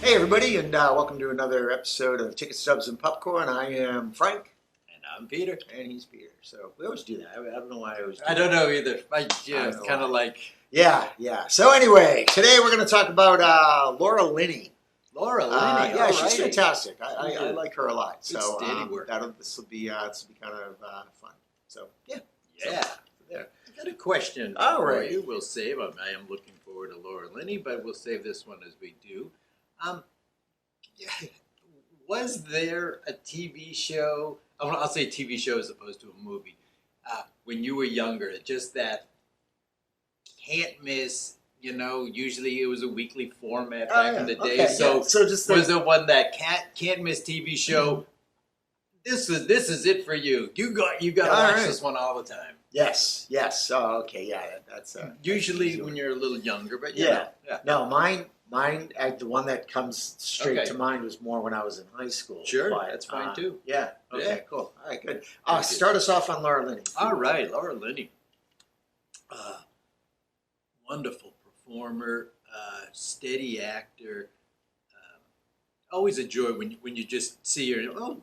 Hey everybody, and welcome to another episode of Ticket Stubs and Popcorn. I am Frank, And I'm Peter. and he's Peter. So we always do that. I don't know why I always do I don't that. know either. It's kind of like Yeah. So anyway, today we're going to talk about Laura Linney. Laura Linney. Yeah, she's Alrighty. fantastic. I like her a lot. Good So steady work. this will be kind of fun. So yeah. Yeah. So, there. I got a question All for right. you. We'll save. I am looking forward to Laura Linney, but we'll save this one as we do. Yeah, was there a TV show? I'll say TV show as opposed to a movie. When you were younger, just that can't miss. You know, usually it was a weekly format back in the day. Okay, So, yeah. So just was there one that can't miss TV show? This is it for you. You got to watch right. this one all the time. Yes. Oh, okay. Yeah, that's Usually that's when you're a little younger, but Yeah. yeah. No, mine. The one that comes straight Okay. to mind was more when I was in high school. Sure, but, that's fine too. Yeah. Okay. Yeah. Cool. All right. Good. Very good. Start us off on Laura Linney. All right, Laura Linney, wonderful performer, steady actor. Always a joy when you just see her. Oh,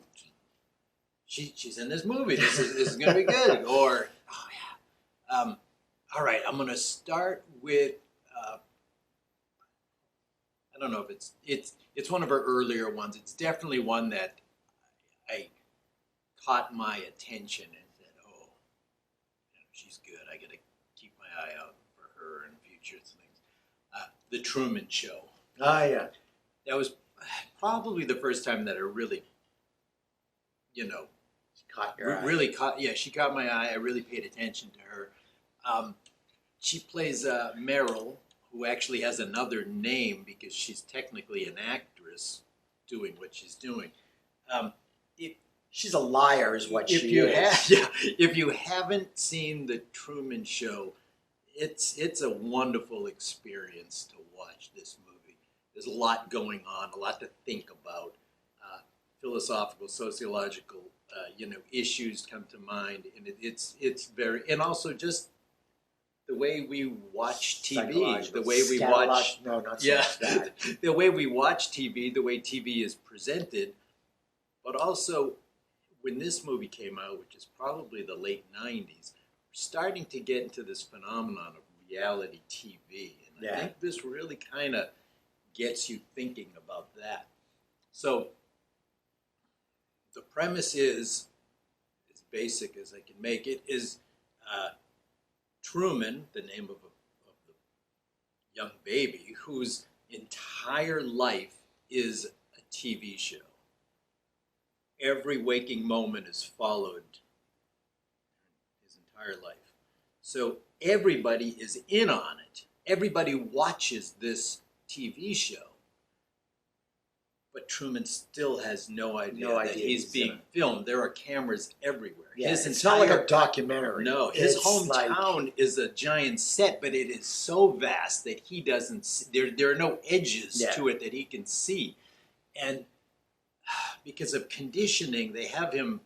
she's in this movie. This is going to be good. Or oh yeah. All right, I'm going to start with. I don't know if it's one of her earlier ones. It's definitely one that I caught my attention and said, "Oh, she's good. I got to keep my eye out for her and future things." The Truman Show. Oh yeah. That was probably the first time that I really, Caught your eye. really caught. Yeah, she caught my eye. I really paid attention to her. She plays Meryl, who actually has another name because she's technically an actress doing what she's doing. She's a liar, is what If she you is. if you haven't seen the Truman Show, it's a wonderful experience to watch this movie. There's a lot going on, a lot to think about. Philosophical, sociological, issues come to mind, and it's very, and also just the way we watch TV, the way we watch. No, not so Yeah, much that. the way we watch TV, the way TV is presented, but also when this movie came out, which is probably the late 90s, we're starting to get into this phenomenon of reality TV. And I think this really kind of gets you thinking about that. So the premise is, as basic as I can make it, is Truman, the name of the young baby, whose entire life is a TV show. Every waking moment is followed his entire life. So everybody is in on it. Everybody watches this TV show. But Truman still has no idea that he's being filmed. There are cameras everywhere. Yeah, it's not like a documentary. No, his It's hometown is a giant set, but it is so vast that he doesn't see. There are no edges to it that he can see. And because of conditioning, they have him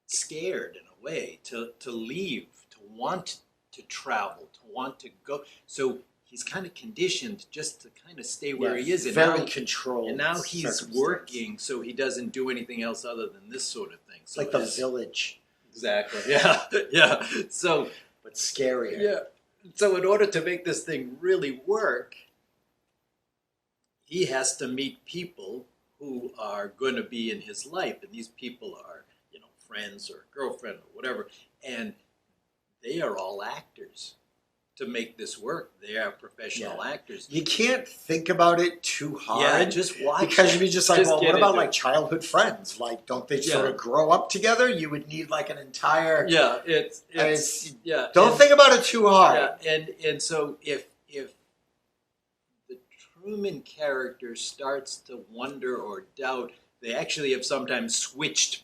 scared in a way to leave, to want to travel, to want to go. So he's kind of conditioned just to kind of stay where he is. And very now, controlled. and now he's working, so he doesn't do anything else other than this sort of thing. So like the Village. Exactly. Yeah. So, but scarier. yeah. So in order to make this thing really work, he has to meet people who are going to be in his life, and these people are, friends or girlfriend or whatever, and they are all actors. To make this work, they are professional actors. You can't think about it too hard. Yeah, just watch because it. you'd be just like, Just well, get what about into like it. childhood friends? Like, don't they sort Yeah. of grow up together? You would need like an entire. Yeah, it's Don't and, think about it too hard. Yeah, and so if the Truman character starts to wonder or doubt, they actually have sometimes switched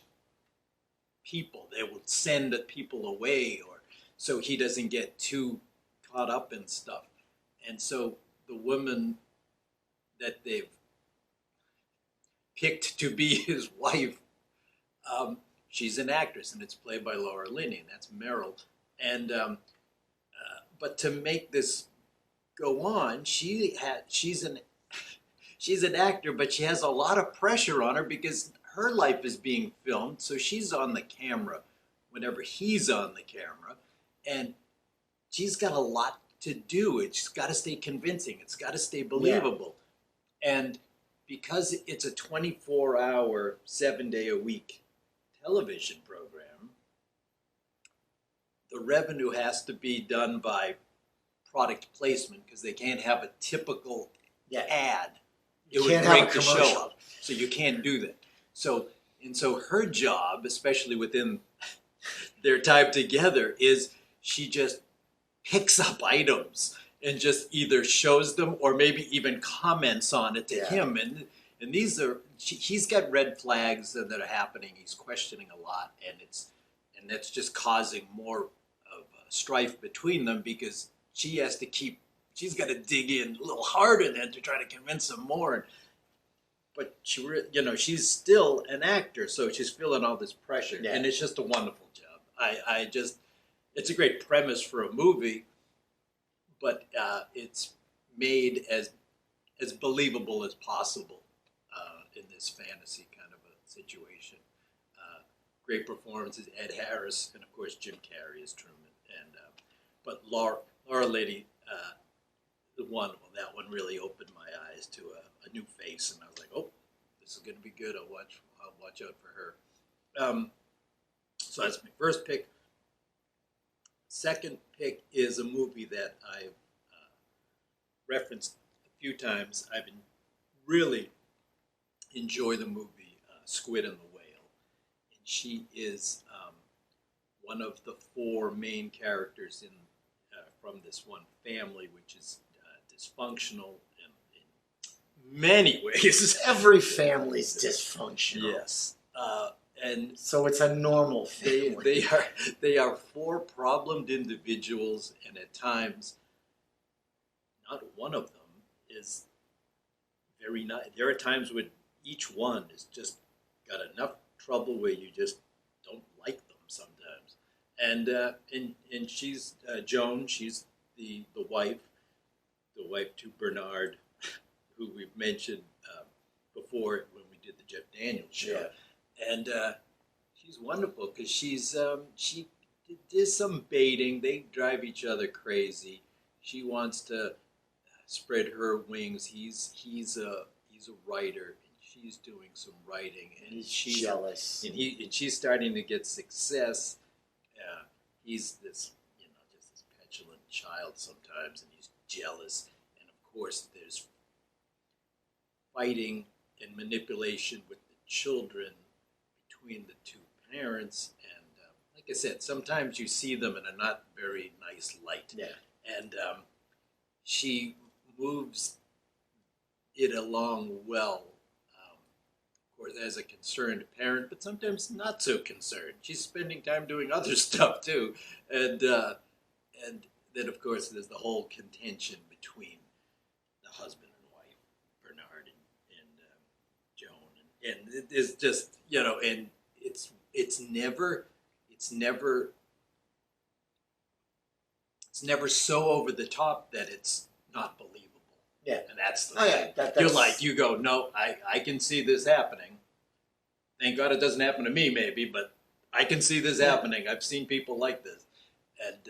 people. They will send people away, or so he doesn't get too caught up in stuff. And so the woman that they've picked to be his wife, she's an actress, and it's played by Laura Linney, and that's Meryl. And but to make this go on. She's an actor, but she has a lot of pressure on her because her life is being filmed. So she's on the camera whenever he's on the camera, and she's got a lot to do. It's got to stay convincing. It's got to stay believable, and because it's a 24-hour, 7-day-a-week television program, the revenue has to be done by product placement because they can't have a typical ad. It would break the show up. So you can't do that. So her job, especially within their time together, is she just picks up items and just either shows them or maybe even comments on it to him. And these are he's got red flags that are happening. He's questioning a lot, and that's just causing more of strife between them because she's got to dig in a little harder then to try to convince him more. But she's still an actor, so she's feeling all this pressure, and it's just a wonderful job. It's a great premise for a movie, but it's made as believable as possible in this fantasy kind of a situation. Great performances, Ed Harris, and of course Jim Carrey as Truman, but Laura Linney, that one really opened my eyes to a new face, and I was like, oh, this is going to be good. I'll watch out for her. So that's my first pick. Second pick is a movie that I've referenced a few times. I've really enjoyed the movie Squid and the Whale, and she is one of the four main characters from this one family, which is dysfunctional in many ways. Every family's dysfunctional. Yes. And so it's a normal family. They are four problemed individuals, and at times, not one of them is very nice. There are times when each one has just got enough trouble where you just don't like them sometimes. And she's Joan. She's the wife to Bernard, who we've mentioned before when we did the Jeff Daniels show. And she's wonderful because she does some baiting. They drive each other crazy. She wants to spread her wings. He's a writer, and she's doing some writing, and she's jealous. And she's starting to get success. He's this just this petulant child sometimes, and he's jealous. And of course, there's fighting and manipulation with the children between the two parents, and like I said, sometimes you see them in a not very nice light. And she moves it along well, of course, as a concerned parent, but sometimes not so concerned. She's spending time doing other stuff too, and then of course there's the whole contention between the husband and wife, Bernard and Joan, and it is just and it's never so over the top that it's not believable. Yeah. And that's the thing. That's... you go, no, I can see this happening. Thank God it doesn't happen to me, maybe, but I can see this happening. I've seen people like this. And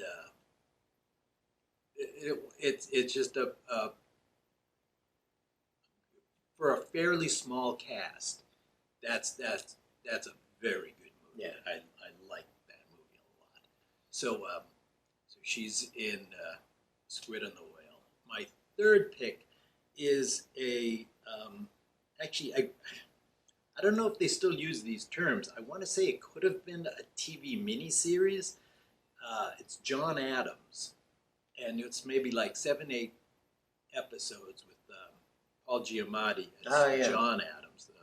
it's just for a fairly small cast, that's a very good movie. Yeah. I like that movie a lot. So she's in Squid and the Whale. My third pick is actually I don't know if they still use these terms. I want to say it could have been a TV miniseries. It's John Adams, and it's maybe like 7-8 episodes with Paul Giamatti as John Adams, the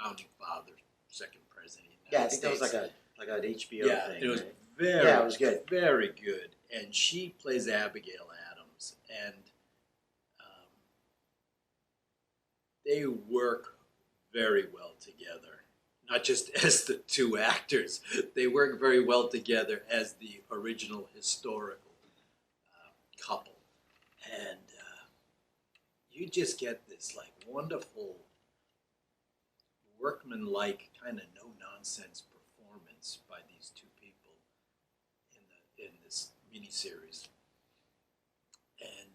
founding father, second president of the United States. I think that was like an HBO thing. It was it was good. Very good. And she plays Abigail Adams, and they work very well together. Not just as the two actors, they work very well together as the original historical couple. and you just get this like wonderful workman-like kind of no-nonsense performance by these two people in this miniseries. And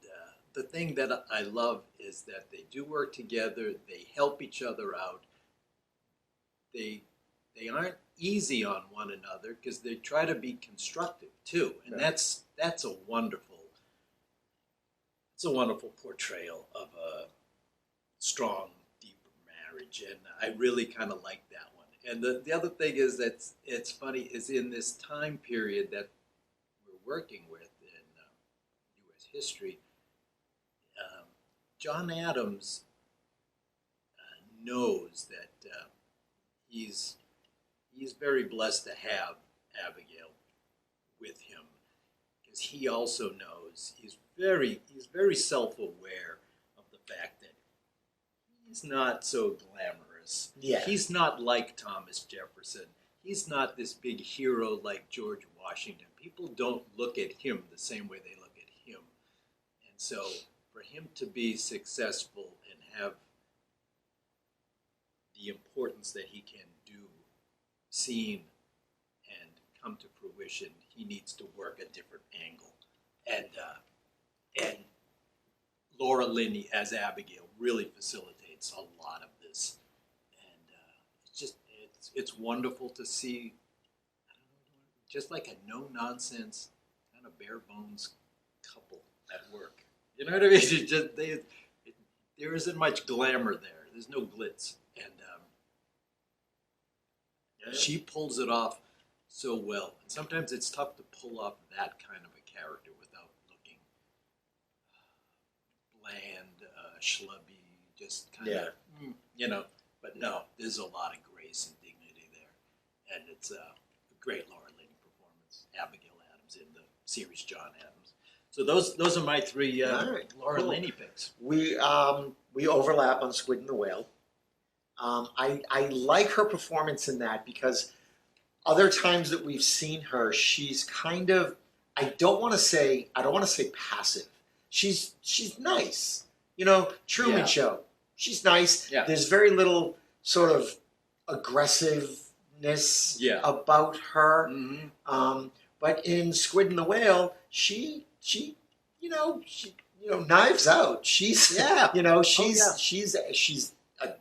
the thing that I love is that they do work together. They help each other out. They aren't easy on one another because they try to be constructive too, and that's a wonderful. It's a wonderful portrayal of a strong, deep marriage, and I really kind of like that one. And the other thing is that it's funny is in this time period that we're working with in U.S. history, John Adams knows that he's very blessed to have Abigail with him because he also knows he's very self-aware of the fact that he's not so glamorous. Yeah. He's not like Thomas Jefferson. He's not this big hero like George Washington. People don't look at him the same way they look at him. And so for him to be successful and have the importance that he can do seen and come to fruition, he needs to work a different angle. And Laura Linney as Abigail really facilitates a lot of this. And it's wonderful to see, I don't know, just like a no-nonsense, kind of bare-bones couple at work. You know what I mean? There isn't much glamour there. There's no glitz. And she pulls it off so well. And sometimes it's tough to pull off that kind of a character without looking bland, schlubby, just kind of, But no, there's a lot of grace and dignity there. And it's a great Laura Linney performance. Abigail Adams in the series John Adams. So those are my three Laura Linney picks. We overlap on Squid and the Whale. I like her performance in that because other times that we've seen her, she's kind of, I don't want to say passive. She's nice. Truman Show. She's nice. Yeah. There's very little sort of aggressiveness about her. Mm-hmm. But in Squid and the Whale, she knives out. She's she's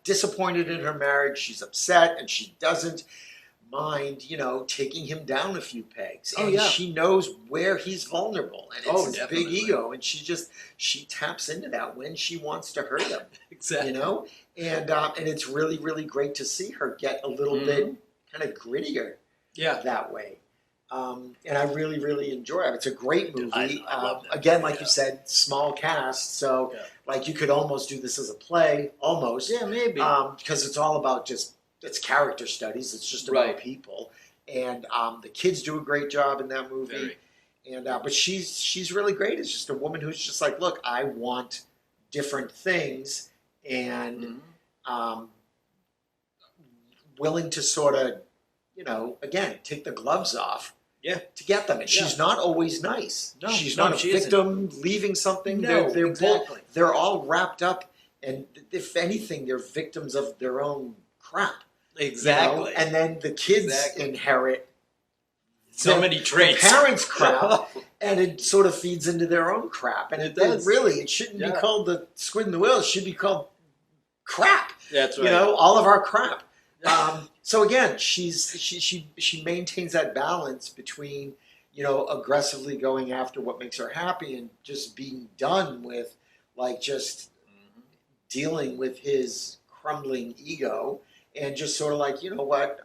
disappointed in her marriage. She's upset, and she doesn't mind, taking him down a few pegs. And she knows where he's vulnerable, and it's his big ego, and she taps into that when she wants to hurt him. Exactly. And it's really, really great to see her get a little bit kind of grittier that way. And I really, really enjoy it. It's a great movie. I love that. Again, like you said, small cast. So, like, you could almost do this as a play, almost. Yeah, maybe. Because it's all about it's character studies. It's just about people. And the kids do a great job in that movie. Very. And but she's really great. It's just a woman who's just like, look, I want different things, and willing to sort of, again, take the gloves off. Yeah, to get them, and she's not always nice. No, she's not a victim leaving something. No, exactly. They're all wrapped up, and if anything, they're victims of their own crap. Exactly. And then the kids inherit so many traits, parents' crap, and it sort of feeds into their own crap. And it does. It shouldn't be called the Squid and the Whale. It should be called crap. That's right. All of our crap. So again, she maintains that balance between, aggressively going after what makes her happy and just being done with, just dealing with his crumbling ego, and just sort of like, what,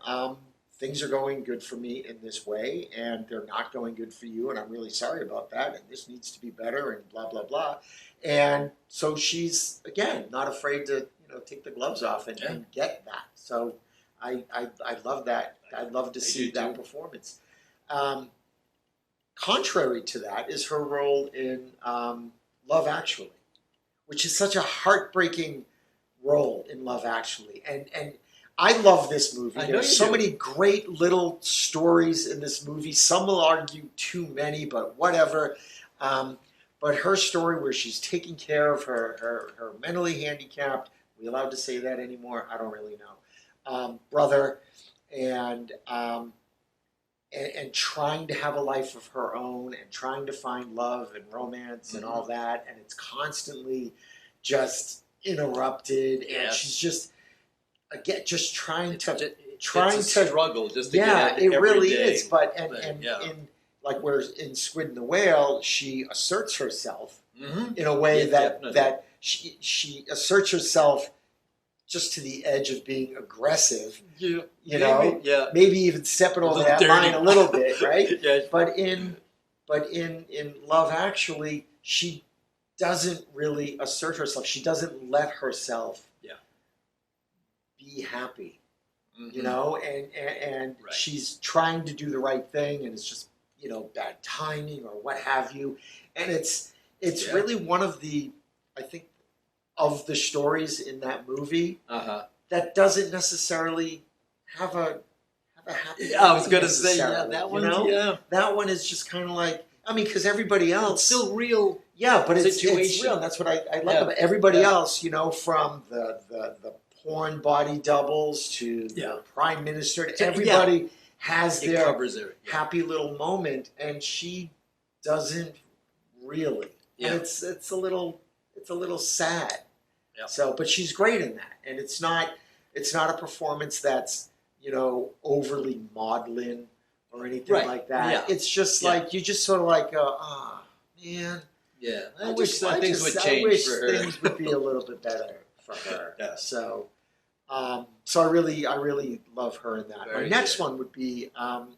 things are going good for me in this way, and they're not going good for you, and I'm really sorry about that, and this needs to be better, and blah, blah, blah. And so she's, again, not afraid to, take the gloves off and get that. So I love that. I'd love to see that performance. Contrary to that is her role in Love Actually, which is such a heartbreaking role in Love Actually. And I love this movie. There's so many great little stories in this movie. Some will argue too many, but whatever. but her story where she's taking care of her mentally handicapped, are we allowed to say that anymore? I don't really know. Brother, and trying to have a life of her own and trying to find love and romance and all that, and it's constantly just interrupted, and Yes. she's just again just trying It's to a struggle just to yeah, get it every really day. is. But Yeah. in like where in Squid and the Whale, she asserts herself Mhm. in a way Yeah, that definitely. that she asserts herself just to the edge of being aggressive. Yeah, You know, yeah, maybe even stepping A over little that dirty. line a little bit, right? yeah, But in Love Actually, she doesn't really assert herself. She doesn't let herself Yeah. be happy. Mhm. You know, and Right. she's trying to do the right thing, and it's just bad timing or what have you. And it's Yeah. really one of the, I think, of the stories in that movie that doesn't necessarily have a happy Yeah, I was ending gonna say, yeah, necessarily, that one, you know? yeah. That one is just kind of like, I mean, because everybody else, It's still real. yeah, but it's situation. real. And that's what I like Yeah. about everybody Yeah. else, from the porn body doubles to Yeah. the prime minister. So, Everybody has It their covers it. Yeah. happy little moment, and she doesn't really. Yeah. And it's a little sad. Yeah. So, but she's great in that, and it's not a performance that's overly maudlin or anything Right. like that. Yeah. It's just Yeah. like you just sort of like go, man. Yeah, I wish things would I change wish for her. things would be a little bit better for her. Yeah. So, so I really love her in that. Very My next good. one would be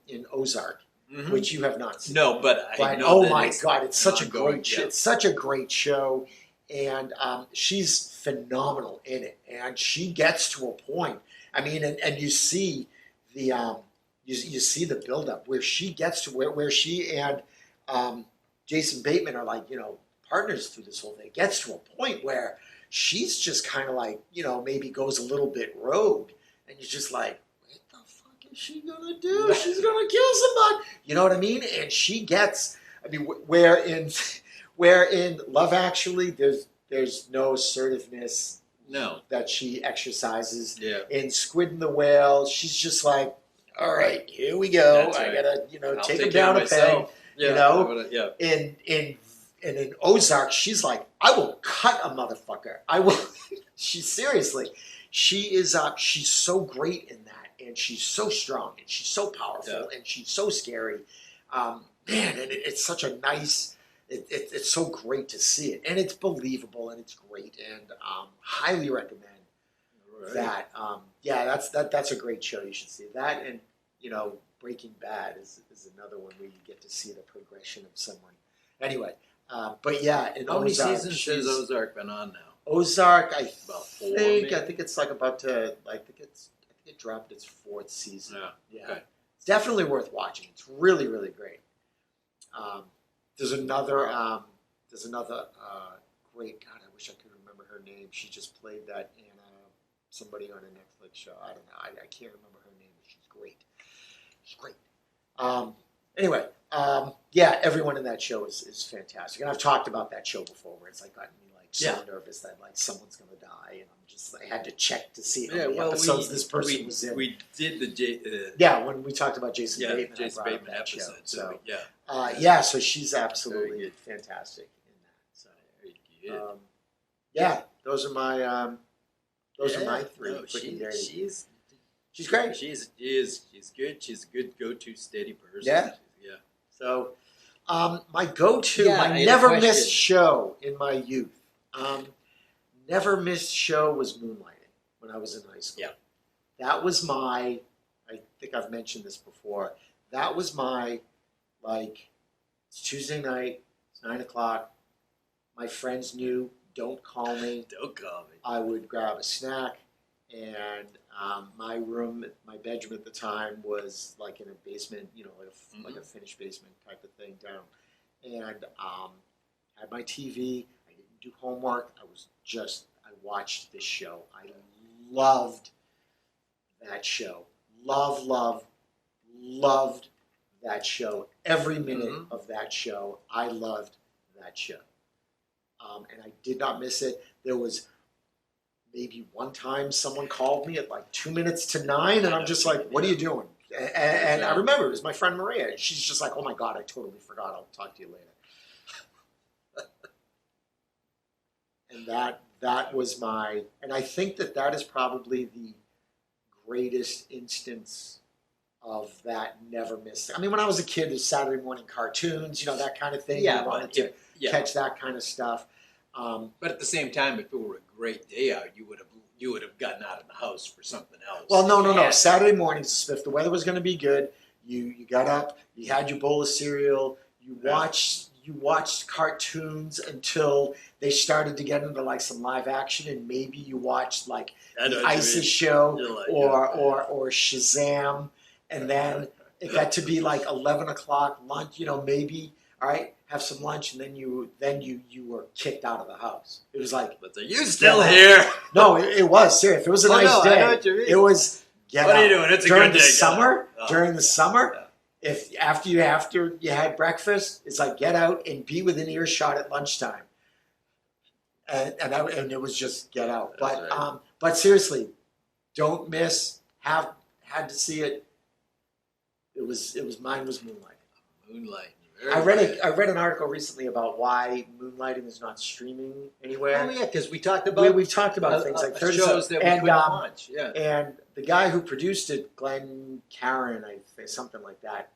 in Ozark, Mhm. which you have not seen. No, but I But know oh that my it's God, it's such a ongoing, great show. yeah. It's such a great show, and she's phenomenal in it. And she gets to a point. I mean, and you see the you see the buildup where she gets to where she and Jason Bateman are like partners through this whole thing. It gets to a point where she's just kind of like maybe goes a little bit rogue, and you're just like, what the fuck is she gonna do? She's gonna kill somebody. You know what I mean? And she gets. I mean, where in Love Actually, there's no assertiveness No. that she exercises. Yeah. In Squid and the Whale, she's just like, all right, here we go. That's I right. gotta I'll take take him care of down a peg. myself. Yeah. You know? I would- yeah. In Ozark, she's like, I will cut a motherfucker. I will. She is. She's so great in that, and she's so strong, and she's so powerful, and she's so scary. Man, and it's such a nice. It's so great to see it, and it's believable, and it's great, and highly recommend Right. that. Yeah, that's a great show. You should see that, and Breaking Bad is another one where you get to see the progression of someone. Anyway, but yeah, in How many Ozark, seasons has Ozark been on now? Ozark, I About 4, think maybe? it's like about to. I think it dropped its 4th season. Yeah. Yeah, Okay. it's definitely worth watching. It's really great. There's another great. God, I wish I could remember her name. She just played that in somebody on a Netflix show. I don't know. I can't remember her name, but she's great. She's great. Anyway, yeah, everyone in that show is fantastic, and I've talked about that show before, where it's like gotten me like so nervous that like someone's gonna die, and I had to check to see how many episodes this person was in. We did the Yeah, when we talked about Jason Bateman, Jason I brought Bateman up that episode. show. So Yeah, so she's absolutely good. fantastic in that. So, very good. yeah, those are my 3. No, quick and dirty. she's great. She's good. She's a good go-to steady person. Yeah. Yeah. So, my go-to, Yeah, I my had a never question. missed show in my youth. Never missed show was Moonlighting when I was in high school. Yeah. That was my. I think I've mentioned this before. That was my, like, it's Tuesday night. It's 9:00. My friends knew. Don't call me. Don't call me. I would grab a snack, and my bedroom at the time was like in a basement, like a finished basement type of thing down, and had my TV. I didn't do homework. I watched this show. I loved that show. Loved that show. Every minute of that show, I loved that show. And I did not miss it. There was maybe one time someone called me at like 2 minutes to 9, and I'm just like, what are you doing? And I remember it was my friend Maria. She's just like, oh my God, I totally forgot. I'll talk to you later. And that was my, and I think that is probably the greatest instance of that never missed. I mean, when I was a kid, there's Saturday morning cartoons, that kind of thing. Yeah, you wanted to catch that kind of stuff. But at the same time, if it were a great day out, you would have gotten out of the house for something else. Well, no. Saturday mornings, if the weather was going to be good, you got up, you had your bowl of cereal, you watched cartoons until they started to get into like some live action, and maybe you watched like the ISIS show or Shazam, and then it got to be like 11 o'clock lunch. Maybe all right, have some lunch, and then you were kicked out of the house. It was like, but are you still here? No, it was serious. If it was a nice day, I know what you mean. It was get What out. are you doing? It's a during good the day. summer. Oh, during the summer, yeah. if after you had breakfast, it's like get out and be within earshot at lunchtime. And it was just get out. That's But right. but seriously, don't miss. Had to see it. It was mine was Moonlight. Moonlight. I read an article recently about why Moonlighting is not streaming anywhere. Oh yeah, because we talked about We've talked about things like 30 shows that we couldn't watch. Yeah. And the guy who produced it, Glenn Caron, I think, something like that,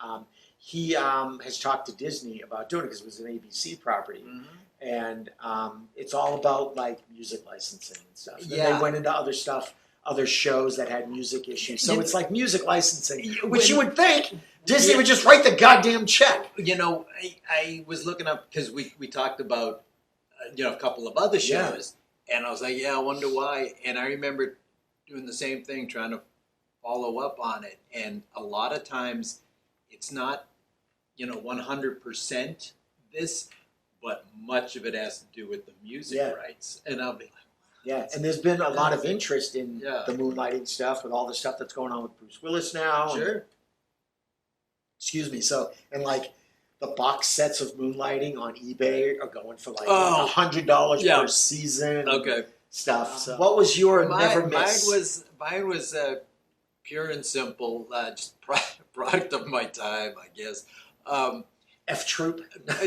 he has talked to Disney about doing it because it was an ABC property. Mm-hmm. And it's all about like music licensing and stuff. And Yeah. they went into other stuff, other shows that had music issues. So it's like music licensing, When- which you would think Disney would just write the goddamn check. I was looking up because we talked about a couple of other shows, and I was like, I wonder why. And I remember doing the same thing, trying to follow up on it. And a lot of times, it's not 100% this, but much of it has to do with the music rights. And I'll be like, Yeah, and there's been a lot of interest in Yeah. the Moonlighting stuff with all the stuff that's going on with Bruce Willis now. sure. Excuse me. So, and like the box sets of Moonlighting on eBay are going for like Oh. $100 Yeah. per season. Okay. Stuff. So, what was your never Mine miss? was pure and simple, just product of my time, I guess. F Troop.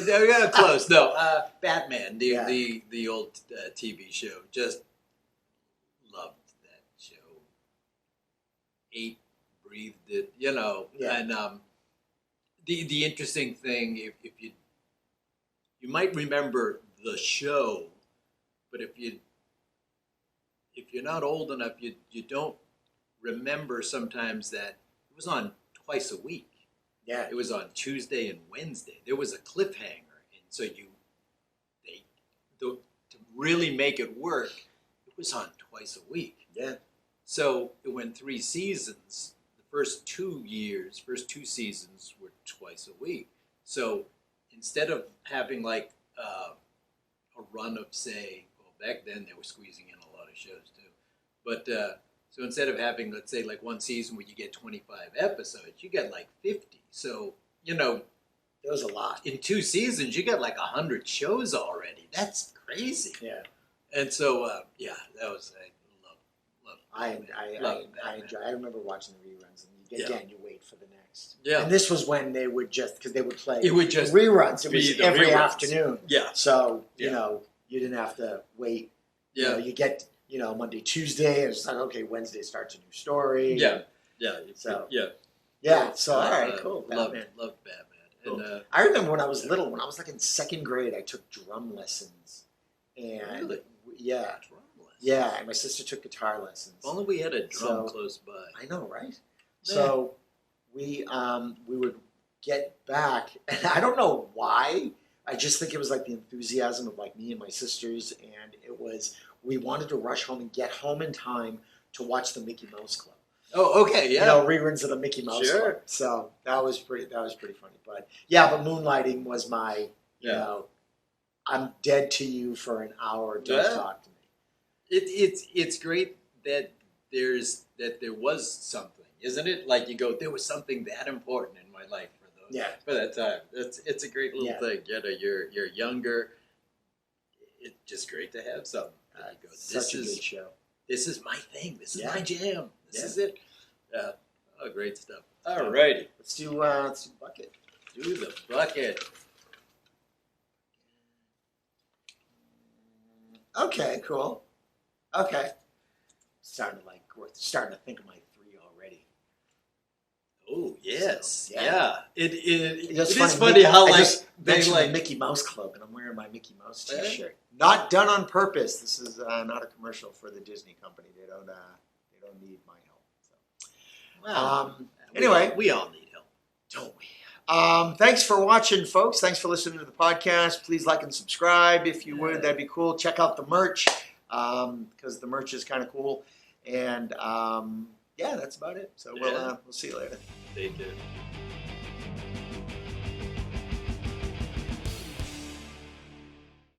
Yeah, close. No, Batman, Yeah. the old TV show. Just loved that show. Ate, breathed it, Yeah. And the interesting thing, if you might remember the show, but if you're not old enough, you don't remember sometimes that it was on twice a week. Yeah. It was on Tuesday and Wednesday. There was a cliffhanger, and so to really make it work, it was on twice a week. Yeah. So it went 3 seasons. The first 2 seasons were twice a week. So instead of having like a run of back then they were squeezing in a lot of shows too, but so instead of having, let's say, like one season where you get 25 episodes, you get like 50. So, There was a lot. in 2 seasons, you got like 100 shows already. That's crazy. Yeah. And so, that was, I love I enjoy. I remember watching the reruns, and again, you wait for the next. Yeah. And this was when they would because they would play. It would just reruns. It be was the every reruns. afternoon. Yeah. So Yeah. you didn't have to wait. Yeah. You get Monday, Tuesday, and it's like okay, Wednesday starts a new story. Yeah. Yeah. So yeah. yeah. So all right, cool. Love Batman. Batman. Cool. And I remember when I was little, when I was like in second grade, I took drum lessons, and Really? yeah, drum lessons. yeah, and my sister took guitar lessons. If only we had a drum So- close by. I know, right? So we would get back, and I don't know why. I just think it was like the enthusiasm of like me and my sisters, and it was we wanted to rush home and get home in time to watch the Mickey Mouse Club. Oh, okay, yeah. Reruns of the Mickey Mouse Sure. Club. So that was pretty funny. But yeah, but Moonlighting was my I'm dead to you for an hour. Don't Yeah. talk to me. It's great that there was something, isn't it? Like you go, there was something that important in my life for Yeah. for that time. It's a great little Yeah. thing. You know, you're younger. It's just great to have something. And you go, Such a good show. This is my thing. This is Yeah. my jam. This Yeah. is it. Yeah. Oh, great stuff. All righty. Let's do bucket. Do the bucket. Okay, cool. Okay. We're starting to think of my 3 already. Oh yes, So, yeah. yeah. It It's is funny how I like just they mentioned like the Mickey Mouse Club, and I'm wearing my Mickey Mouse Yeah. T-shirt. Not done on purpose. This is not a commercial for the Disney company. They don't need my help. So. well, Anyway. we all need help. Don't we? Thanks for watching, folks. Thanks for listening to the podcast. Please like and subscribe if you would. That'd be cool. Check out the merch because the merch is kind of cool. And yeah, that's about it. So we'll see you later. Stay tuned.